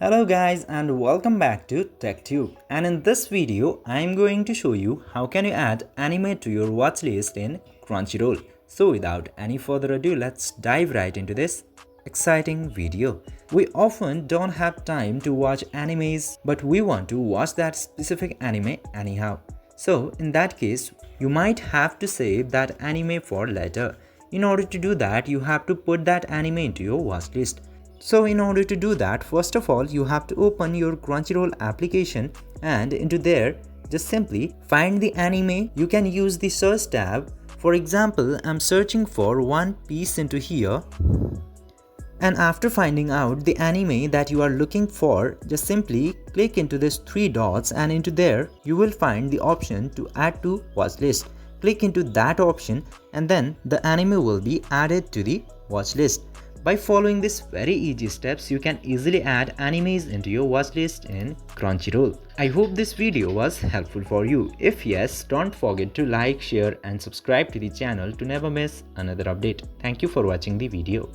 Hello guys and welcome back to TechTube, and in this video I am going to show you how can you add anime to your watch list in Crunchyroll. So without any further ado, let's dive right into this exciting video. We often don't have time to watch animes, but we want to watch that specific anime anyhow. So in that case, you might have to save that anime for later. In order to do that, you have to put that anime into your watch list. So in order to do that, first of all, you have to open your Crunchyroll application, and into there, just simply find the anime. You can use the search tab. For example, I'm searching for One Piece into here. And after finding out the anime that you are looking for, just simply click into this three dots, and into there, you will find the option to add to watch list. Click into that option and then the anime will be added to the watch list. By following these very easy steps, you can easily add animes into your watchlist in Crunchyroll. I hope this video was helpful for you. If yes, don't forget to like, share and subscribe to the channel to never miss another update. Thank you for watching the video.